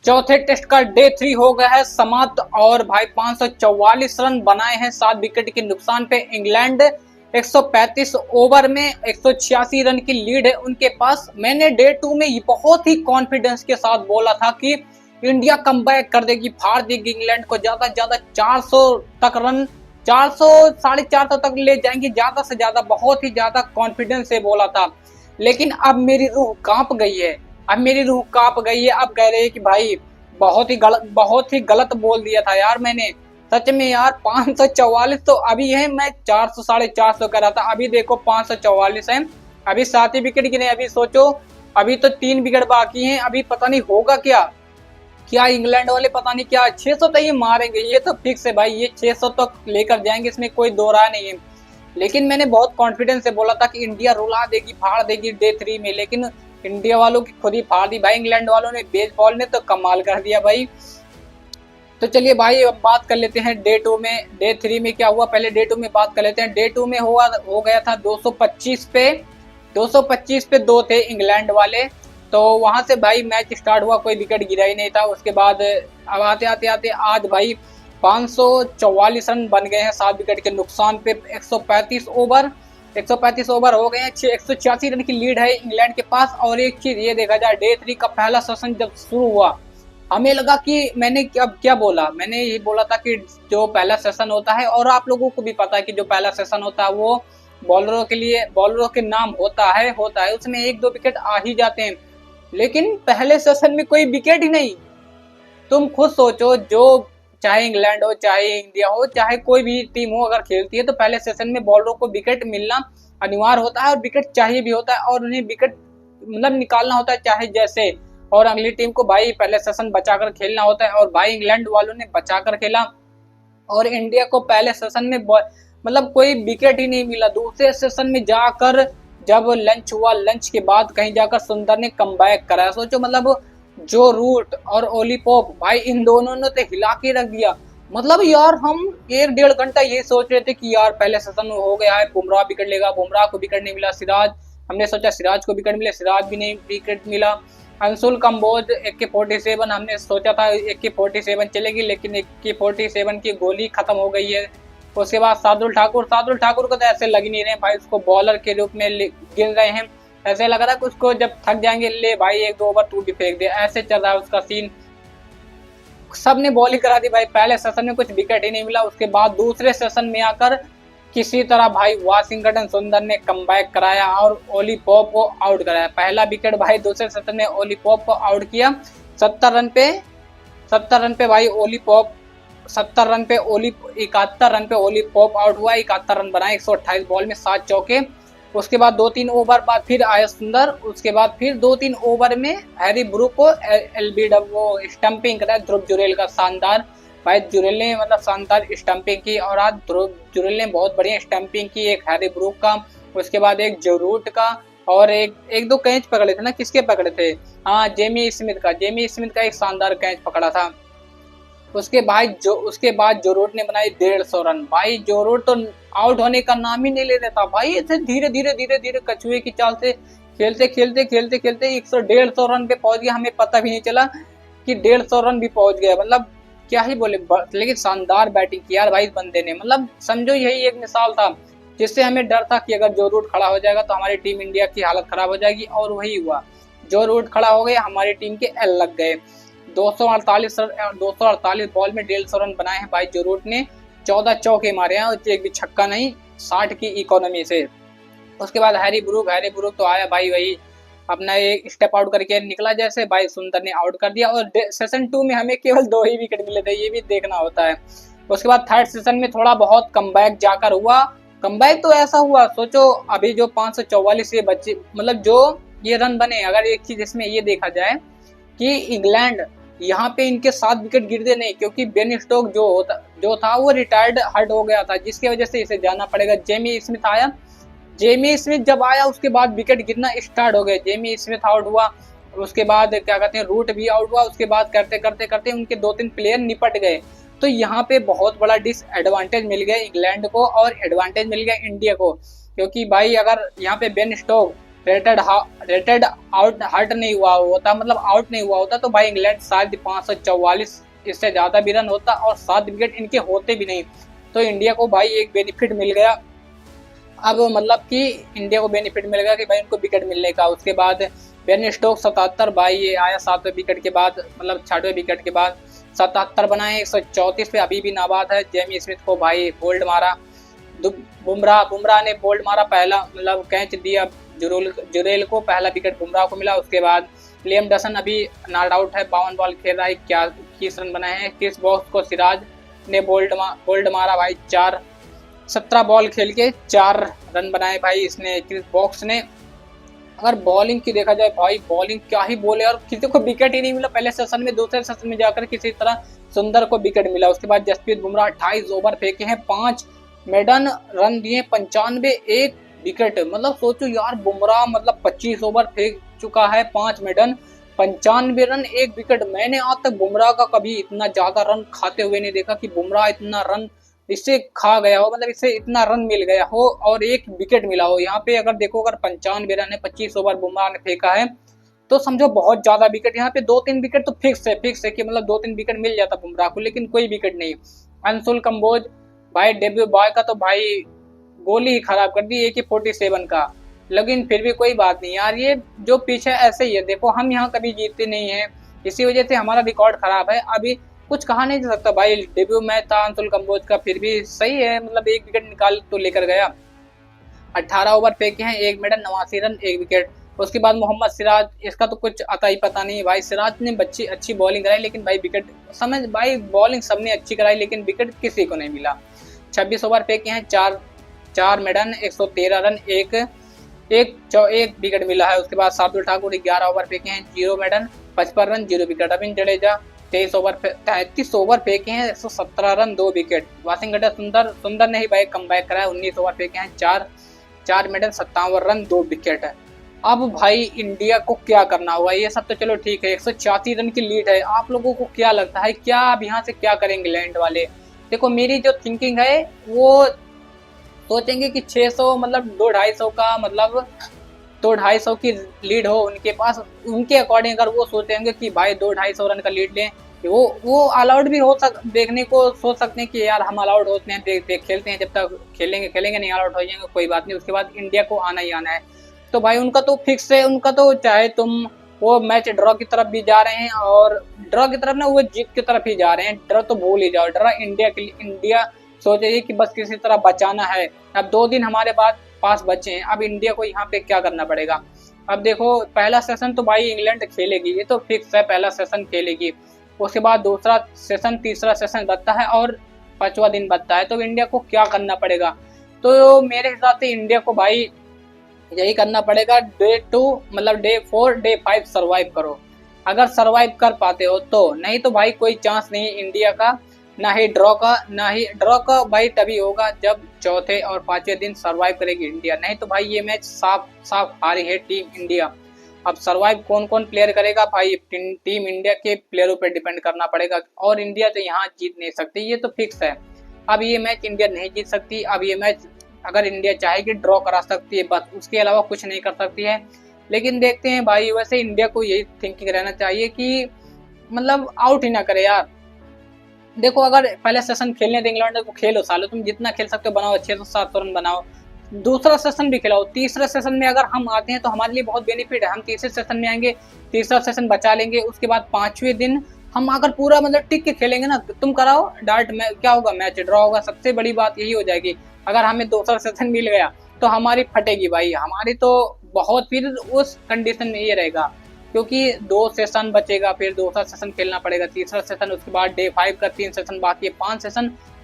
चौथे टेस्ट का डे 3 हो गया है समाप्त और भाई 544 रन बनाए हैं 7 विकेट के नुकसान पे। इंग्लैंड 135 ओवर में 186 रन की लीड है उनके पास। मैंने डे 2 में बहुत ही कॉन्फिडेंस के साथ बोला था कि इंडिया कमबैक कर देगी, फाड़ देगी इंग्लैंड को, ज्यादा से ज्यादा 400 तक रन, 400 450 तक ले जाएंगे ज्यादा से ज्यादा, बहुत ही ज्यादा कॉन्फिडेंस से बोला था। लेकिन अब मेरी रूह कांप गई है, अब कह रहे हैं कि भाई बहुत ही गलत बोल दिया था यार मैंने, सच में यार। 544 तो अभी है, मैं 400 450 कह रहा था, अभी देखो 544 है, अभी 7 ही विकेट गिरे। अभी सोचो, अभी तो 3 विकेट बाकी हैं, अभी पता नहीं होगा क्या इंग्लैंड वाले पता नहीं क्या 600 तो ये मारेंगे, ये तो फिक्स है भाई, ये 600 तो लेकर जाएंगे, इसमें कोई दो राय नहीं है। लेकिन मैंने बहुत कॉन्फिडेंस से बोला था कि इंडिया रुला देगी, फाड़ देगी डे 3 में, लेकिन इंडिया वालों की खुद ही फाड़ दी भाई। इंग्लैंड वालों ने, बेसबॉल ने तो कमाल कर दिया भाई। तो चलिए भाई अब बात कर लेते हैं डे 2 में, डे 3 में क्या हुआ, पहले डे 2 में बात कर लेते हैं। डे 2 में हो गया था 225 पे 2 थे इंग्लैंड वाले। तो वहां से भाई मैच स्टार्ट हुआ, कोई विकेट गिरा ही नहीं था। उसके बाद अब आते आज भाई 544 रन बन गए हैं 7 विकेट के नुकसान पे। 135 ओवर हो गए हैं, 186 रन की लीड है इंग्लैंड के पास। और एक चीज ये देखा जाए, डे 3 का पहला सेशन जब शुरू हुआ, हमें लगा कि मैंने क्या बोला, मैंने यही बोला था कि जो पहला सेशन होता है, और आप लोगों को भी पता है कि जो पहला सेशन होता है वो बॉलरों के नाम होता है, उसमें 1-2 विकेट आ ही जाते हैं। लेकिन पहले सेशन में कोई विकेट ही नहीं। तुम खुद सोचो, जो चाहे इंग्लैंड हो, चाहे इंडिया हो, चाहे कोई भी टीम हो अगर खेलती है, तो पहले सेशन में बॉलरों को विकेट मिलना अनिवार्य होता है, और विकेट चाहिए भी होता है, और उन्हें विकेट मतलब निकालना होता है चाहे जैसे। और अगली टीम को भाई पहले सेशन बचाकर खेलना होता है, और भाई इंग्लैंड वालों ने बचाकर खेला, और इंडिया को पहले सेशन में मतलब कोई विकेट ही नहीं मिला। दूसरे सेशन में जाकर जब लंच हुआ, लंच के बाद कहीं जाकर सुंदर ने कमबैक कराया। सोचो मतलब जो रूट और ओली पोप, भाई इन दोनों ने तो हिला के रख दिया। मतलब यार हम 1-1.5 घंटा ये सोच रहे थे कि यार पहले सेशन हो गया है, बुमराह विकेट लेगा, बुमराह को विकेट नहीं मिला। हमने सोचा सिराज को विकेट मिले, सिराज भी नहीं विकेट मिला। अंशुल कंबोज AK-47, हमने सोचा था AK-47 चलेगी, लेकिन AK-47 की गोली खत्म हो गई है। उसके बाद शार्दुल ठाकुर को तो ऐसे लग नहीं रहे भाई, उसको बॉलर के रूप में गिन रहे हैं। ऐसे लग रहा है कि उसको जब थक जाएंगे, ले भाई 1-2 ओवर तू भी फेंक दे, ऐसे चल रहा है उसका सीन। सबने बॉलिंग करा दी भाई, पहले सेशन में कुछ विकेट ही नहीं मिला। उसके बाद दूसरे सेशन में आकर किसी तरह भाई वाशिंगटन सुंदर ने कमबैक कराया और ओली पॉप को आउट कराया। पहला विकेट भाई दूसरे सेशन में ओली पॉप को आउट किया। 70 रन पे भाई ओली पॉप, 71 रन पे ओली पॉप आउट हुआ। 71 रन बनाए 128 बॉल में 7 चौके। उसके बाद 2-3 ओवर बाद फिर आया सुंदर। उसके बाद फिर 2-3 ओवर में हैरी ब्रूक को LBW स्टंपिंग कराया ध्रुव जुरेल का शानदार। भाई जुरेल ने मतलब शानदार स्टंपिंग की, और आज ध्रुव जुरेल ने बहुत बढ़िया स्टंपिंग की, एक हैरी ब्रूक का, उसके बाद एक जरूट का, और एक दो कैच पकड़े थे ना, किसके पकड़े थे, हाँ जेमी स्मिथ का एक शानदार कैच पकड़ा था। उसके बाद जोरूट ने बनाई 150 रन। भाई जोरूट तो आउट होने का नाम ही नहीं ले रहा था भाई, ऐसे धीरे धीरे कछुए की चाल से खेलते 150 रन पे पहुंच गया। हमें पता भी नहीं चला कि 150 रन भी पहुंच गया। मतलब क्या ही बोले, लेकिन शानदार बैटिंग की यार भाई इस बंदे ने। मतलब समझो यही एक मिसाल था जिससे हमें डर था कि अगर जोरूट खड़ा हो जाएगा तो हमारी टीम इंडिया की हालत खराब हो जाएगी, और वही हुआ। जोरूट खड़ा हो गया, हमारी टीम के एल लग गए। 248 बॉल में 150 रन बनाए हैं भाई जोरूट ने। 14 चौके मारे हैं, एक भी छक्का नहीं, 60 की इकोनॉमी से। उसके बाद हैरी ब्रूक तो आया भाई, वही अपना एक स्टेप आउट करके निकला जैसे, भाई सुंदर ने आउट कर दिया। और सेशन 2 में हमें केवल 2 ही विकेट मिले थे, ये भी देखना होता है। उसके बाद थर्ड सेशन में थोड़ा बहुत कमबैक जाकर हुआ। कमबैक तो ऐसा हुआ, सोचो अभी जो 544 ये बच्चे मतलब जो ये रन बने, अगर एक चीज इसमें ये देखा जाए कि इंग्लैंड यहाँ पे इनके 7 विकेट गिरते नहीं, क्योंकि बेन स्टोक जो था वो रिटायर्ड हर्ट हो गया था, जिसकी वजह से इसे जाना पड़ेगा। जेमी स्मिथ जब आया उसके बाद विकेट गिरना स्टार्ट हो गए। जेमी स्मिथ आउट हुआ, उसके बाद क्या कहते हैं रूट भी आउट हुआ। उसके बाद करते उनके 2-3 प्लेयर निपट गए। तो यहाँ पे बहुत बड़ा डिसएडवांटेज मिल गया इंग्लैंड को, और एडवांटेज मिल गया इंडिया को, क्योंकि भाई अगर यहाँ पे Ben Stokes retired out hurt नहीं हुआ होता, मतलब आउट नहीं हुआ होता, तो भाई इंग्लैंड शायद 544 इससे ज्यादा भी रन होता और 7 विकेट इनके होते भी नहीं। तो इंडिया को भाई एक बेनिफिट मिल गया। अब मतलब कि इंडिया को बेनिफिट मिल गया कि भाई उनको विकेट मिलने का। उसके बाद बेन स्टोक्स 77 भाई ये आया 7वें विकेट के बाद, मतलब 6वें विकेट के बाद 77 बनाए 134 पे, अभी भी नाबाद है। जेमी स्मिथ को भाई बोल्ड मारा। बुमराह ने बोल्ड मारा, पहला मतलब कैच दिया जुरेल को, पहला विकेट बुमराह को मिला। उसके बाद लियम डसन अभी नॉट आउट है, 52 बॉल खेल रहा है, 21 रन बनाए हैं। क्रिस वोक्स को सिराज ने बोल्ड मारा भाई, 17 बॉल खेल के 4 रन बनाए भाई इसने, क्रिस वोक्स ने। अगर बॉलिंग की देखा जाए भाई, बॉलिंग क्या ही बोले, और किसी को विकेट ही नहीं मिला पहले सेशन में। दूसरे सेशन में जाकर किसी तरह सुंदर को विकेट मिला। उसके बाद जसप्रीत बुमराह 28 ओवर फेंके हैं, 5 मेडन रन दिए, 95, 1 विकेट। मतलब सोचो यार, बुमराह मतलब 25 ओवर फेंक चुका है, 5 मेडन, 95 रन, 1 विकेट। मैंने आज तक बुमराह का कभी इतना ज्यादा रन खाते हुए नहीं देखा कि बुमराह इतना रन इससे खा गया हो, मतलब इससे इतना रन मिल गया हो और 1 विकेट मिला हो। यहाँ पे अगर देखो, अगर 95 रन है, 25 ओवर बुमराह ने फेंका है, तो समझो बहुत ज्यादा विकेट। यहाँ पे 2-3 विकेट तो फिक्स है कि मतलब 2-3 विकेट मिल जाता बुमराह को, लेकिन कोई विकेट नहीं। अंशुल कंबोज भाई डेब्यू बॉय का तो भाई गोली ही खराब कर दी, AK-47 का। लेकिन फिर भी कोई बात नहीं यार, ये जो पीछे ऐसे ही है। देखो हम यहाँ कभी जीतते नहीं है, इसी वजह से हमारा रिकॉर्ड खराब है। अभी कुछ कहा नहीं जा सकता भाई, डेब्यू मैच था अंशुल कंबोज का, फिर भी सही है, मतलब 1 विकेट निकाल तो लेकर गया। 18 ओवर फेंके हैं, 1 मेडन, 89 रन, 1 विकेट। उसके बाद मोहम्मद सिराज, इसका तो कुछ आता ही पता नहीं भाई। सिराज ने अच्छी बॉलिंग कराई, लेकिन भाई विकेट समझ भाई, बॉलिंग सबने अच्छी कराई लेकिन विकेट किसी को नहीं मिला। 26 ओवर फेंके हैं, 4 मेडन, 113 रन, एक विकेट मिला है। उसके बाद शार्दुल ठाकुर 11 ओवर फेंके हैं, 0 maiden, 55 run, 0 wicket. Ravindra Jadeja 33 over फेंके हैं, 117 रन, 2 विकेट। वाशिंगटन सुंदर ने ही भाई कमबैक कराया, 19 ओवर फेंके हैं, 4 मेडन, 57 रन, 2 विकेट है। अब भाई इंडिया को क्या करना होगा, ये सब तो चलो ठीक है, 186 रन की लीड है। आप लोगों को क्या लगता है, क्या अब यहाँ से क्या करेंगे इंग्लैंड वाले? देखो मेरी जो थिंकिंग है, वो सोचेंगे कि 600 मतलब 200-250 का, मतलब 200-250 की लीड हो उनके पास, उनके अकॉर्डिंग अगर वो सोचेंगे कि भाई 200-250 रन का लीड लें, वो ऑल भी हो देखने को सोच सकते हैं कि यार हम ऑल आउट होते हैं, देख खेलते हैं, जब तक खेलेंगे नहीं, ऑल आउट हो जाएंगे कोई बात नहीं। उसके बाद इंडिया को आना ही आना है। तो भाई उनका तो फिक्स है, उनका तो चाहे तुम वो मैच ड्रॉ की तरफ भी जा रहे हैं, और ड्रॉ की तरफ ना, वो जीत की तरफ ही जा रहे हैं। ड्रॉ तो भूल ही जाओ, ड्रॉ इंडिया के लिए, इंडिया सोचिए कि बस किसी तरह बचाना है। अब 2 दिन हमारे पास बचे हैं, अब इंडिया को यहाँ पे क्या करना पड़ेगा। अब देखो पहला सेशन तो भाई इंग्लैंड खेलेगी, ये तो फिक्स है, पहला सेशन खेलेगी। उसके बाद दूसरा सेशन, तीसरा सेशन बचता है और 5वां दिन बचता है। तो इंडिया को क्या करना पड़ेगा? तो मेरे हिसाब से इंडिया को भाई यही करना पड़ेगा, डे 2 मतलब डे 4 डे 5 सर्वाइव करो, अगर सर्वाइव कर पाते हो तो। नहीं तो भाई कोई चांस नहीं इंडिया का, ना ही ड्रॉ का भाई तभी होगा जब चौथे और 5वें दिन सर्वाइव करेगी इंडिया। नहीं तो भाई ये मैच साफ हारी है टीम इंडिया। अब सर्वाइव कौन प्लेयर करेगा भाई, टीम इंडिया के प्लेयरों पर डिपेंड करना पड़ेगा, और इंडिया तो यहाँ जीत नहीं सकती, ये तो फिक्स है। अब ये मैच इंडिया नहीं जीत सकती। अब ये मैच अगर इंडिया चाहेगी ड्रॉ करा सकती है, बस उसके अलावा कुछ नहीं कर सकती है। लेकिन देखते हैं भाई, वैसे इंडिया को यही थिंकिंग रहना चाहिए कि मतलब आउट ही ना करे यार। देखो अगर पहले सेशन खेलने दे इंग्लैंड को, खेलो सालो, तुम जितना खेल सकते हो बनाओ, 600-700 रन बनाओ। दूसरा सेशन भी खिलाओ, तीसरे सेशन में अगर हम आते हैं तो हमारे लिए बहुत बेनिफिट है, हम तीसरे सेशन में आएंगे, तीसरा सेशन बचा लेंगे। उसके बाद 5वें दिन हम अगर पूरा मतलब टिक के खेलेंगे ना, तुम कराओ डायरेक्ट में क्या होगा, मैच ड्रॉ होगा। सबसे बड़ी बात यही हो जाएगी, अगर हमें दूसरा सेशन मिल गया तो हमारी फटेगी भाई, हमारी तो बहुत, फिर उस कंडीशन में ये रहेगा, क्योंकि 2 सेशन बचेगा, फिर दूसरा सेशन खेलना पड़ेगा, तीसरा सेशन, उसके बाद डे 5 का 3 सेशन बाकी है,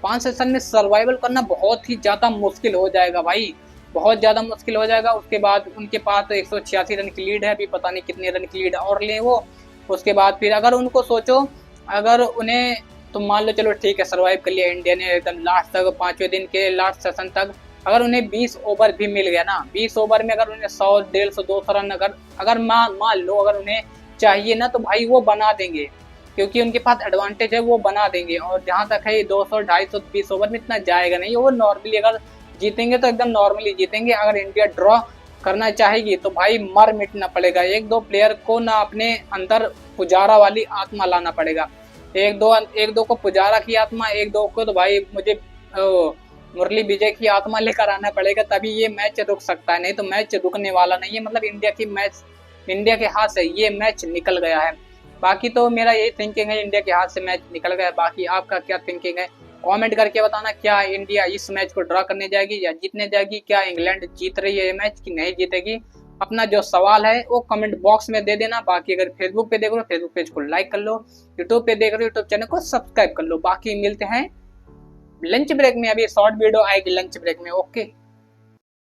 5 सेशन में सर्वाइवल करना बहुत ही ज्यादा मुश्किल हो जाएगा भाई, बहुत ज्यादा मुश्किल हो जाएगा। उसके बाद उनके पास तो 186 रन की लीड है, अभी पता नहीं कितने रन की लीड और ले वो। उसके बाद फिर अगर उनको सोचो, अगर उन्हें तुम मान लो चलो ठीक है सर्वाइव कर लिया इंडिया ने एकदम लास्ट तक, 5वें दिन के लास्ट सेशन तक, अगर उन्हें 20 ओवर भी मिल गया ना, 20 ओवर में अगर उन्हें 100, 150, 200 रन अगर मान लो अगर उन्हें चाहिए ना, तो भाई वो बना देंगे, क्योंकि उनके पास एडवांटेज है, वो बना देंगे। और जहाँ तक है 200, 250, 20 ओवर में इतना जाएगा नहीं, वो नॉर्मली अगर जीतेंगे तो एकदम नॉर्मली जीतेंगे। अगर इंडिया ड्रॉ करना चाहेगी तो भाई मर मिटना पड़ेगा। एक दो प्लेयर को ना अपने अंदर पुजारा वाली आत्मा लाना पड़ेगा। एक दो को पुजारा की आत्मा, एक दो को तो भाई मुझे मुरली विजय की आत्मा लेकर आना पड़ेगा, तभी ये मैच रुक सकता है, नहीं तो मैच रुकने वाला नहीं है। मतलब इंडिया के हाथ से ये मैच निकल गया है। बाकी तो मेरा यही थिंकिंग है, इंडिया के हाथ से मैच निकल गया। बाकी आपका क्या थिंकिंग है कमेंट करके बताना। क्या इंडिया इस मैच को ड्रा करने जाएगी या जीतने जाएगी? क्या इंग्लैंड जीत रही है ये मैच कि नहीं जीतेगी? अपना जो सवाल है वो कमेंट बॉक्स में दे देना। बाकी अगर फेसबुक पे देख रहे हो फेसबुक पेज को लाइक कर लो, यूट्यूब पे देख रहे हो यूट्यूब चैनल को सब्सक्राइब कर लो। बाकी मिलते हैं लंच ब्रेक में, अभी शॉर्ट वीडियो आएगी लंच ब्रेक में। ओके।